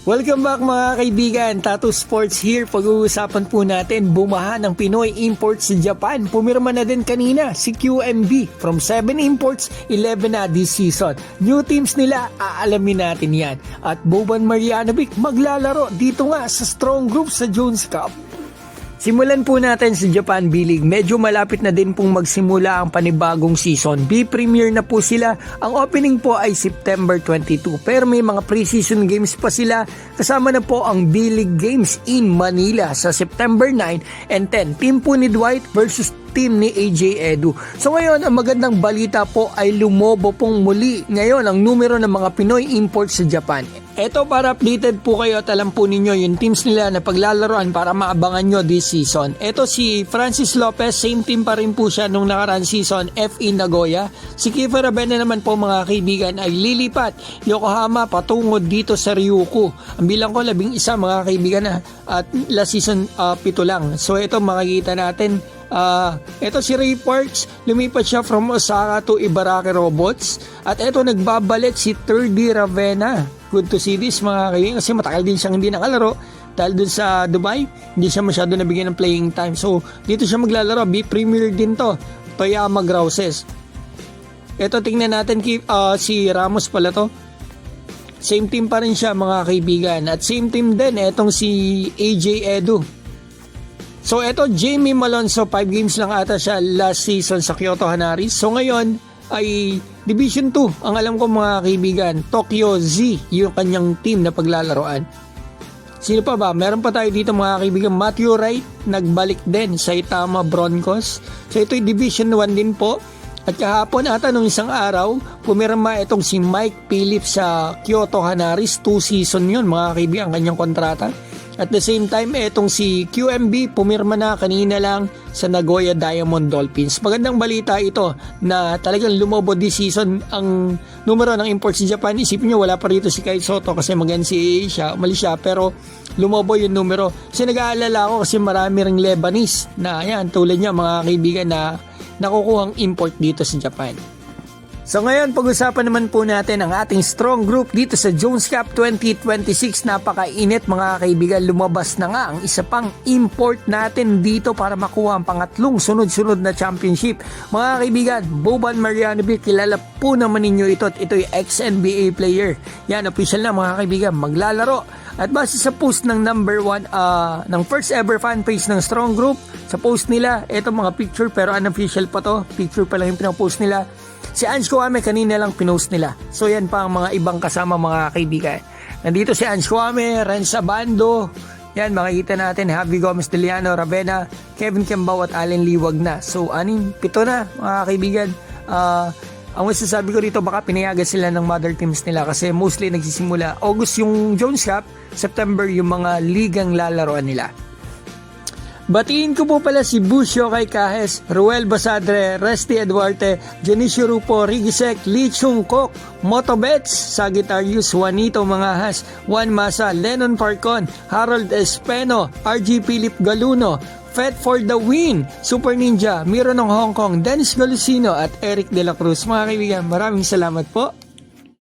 Welcome back mga kaibigan, Tattoo Sports here. Pag-uusapan po natin, bumaha ng Pinoy imports sa Japan. Pumirma na din kanina si QMB. From 7 imports, 11 na this season. New teams nila, aalamin natin yan. At Boban Marjanovic maglalaro dito nga sa strong group sa Jones Cup. Simulan po natin sa Japan B-League. Medyo malapit na din pong magsimula ang panibagong season. B-Premier na po sila. Ang opening po ay September 22. Pero may mga preseason games pa sila. Kasama na po ang B-League games in Manila sa September 9 and 10. Team po ni Dwight versus team ni AJ Edu. So ngayon, ang magandang balita po ay lumobo pong muli ngayon ang numero ng mga Pinoy imports sa Japan. Eto para updated po kayo at alam po ninyo yung teams nila na paglalaroan para maabangan nyo this season. Eto si Francis Lopez, same team pa rin po siya nung nakaraan season, FE Nagoya. Si Kiefer Ravena naman po mga kaibigan ay lilipat Yokohama patungo dito sa Ryukyu. Ang bilang ko 11 mga kaibigan na at last season 7 lang. So eto makikita natin. Ito si Ray Parks, lumipat siya from Osaka to Ibaraki Robots. At ito nagbabalik si 3D Ravena. Good to see this mga kaibigan kasi matagal din siyang hindi nakalaro. Dahil dun sa Dubai, hindi siya masyado nabigyan ng playing time. So dito siya maglalaro, B-Premier din to, Toyama Grouses. Ito tingnan natin si Ramos pala to. Same team pa rin siya mga kaibigan. At same team din, etong si AJ Edu. So eto Jamie Malonzo, 5 games lang ata siya last season sa Kyoto Hanaris. So ngayon ay Division 2 ang alam ko mga kaibigan. Tokyo Z yung kanyang team na paglalaroan. Sino pa ba? Meron pa tayo dito mga kaibigan. Matthew Wright nagbalik din sa Saitama Broncos. So ito'y Division 1 din po. At kahapon ata nung isang araw pumirma itong si Mike Phillips sa Kyoto Hanaris. 2 season yun mga kaibigan kanyang kontrata. At the same time, etong si QMB pumirma na kanina lang sa Nagoya Diamond Dolphins. Magandang balita ito na talagang lumobo this season ang numero ng imports sa Japan. Isipin nyo, wala pa rito si Kai Soto kasi mag-NCAA siya, umalis siya, pero lumobo yung numero. Kasi nag-aalala ako kasi marami ring Lebanese na yan, tulad niya mga kaibigan na nakukuhang import dito sa Japan. So ngayon, pag-usapan naman po natin ang ating strong group dito sa Jones Cup 2026. Napakainit mga kaibigan, lumabas na nga ang isa pang import natin dito para makuha ang pangatlong sunod-sunod na championship. Mga kaibigan, Boban Marjanovic, kilala po naman ninyo ito at ito'y ex-NBA player. Yan, official na mga kaibigan, maglalaro. At base sa post ng number 1, ng first ever fan page ng strong group, sa post nila, ito mga picture pero unofficial pa to, picture pa lang yung pinapost nila. Si Ange Kwame kanina lang pinost nila. So yan pa ang mga ibang kasama mga kaibigan. Nandito si Ange Kwame, Renz Abando. Yan makikita natin Javi Gomez Deliano, Ravena, Kevin Kembao at Allen Liwag na. So 7 na mga kaibigan. Ang masasabi ko rito baka pinayagan sila ng mother teams nila kasi mostly nagsisimula August yung Jones Cup, September yung mga ligang lalaroan nila. Batiin ko po pala si Busio kay Kahes, Ruel Basadre, Resty Eduarte, Janicio Rupo, Rigisek, Lee Chung Kok, Motobets, Sagittarius, Juanito Mangahas, Juan Masa, Lennon Parcon, Harold Espeno, RG Philip Galuno, Fet for the win, Super Ninja, Miro ng Hong Kong, Dennis Galusino at Eric De La Cruz. Mga kaibigan, maraming salamat po.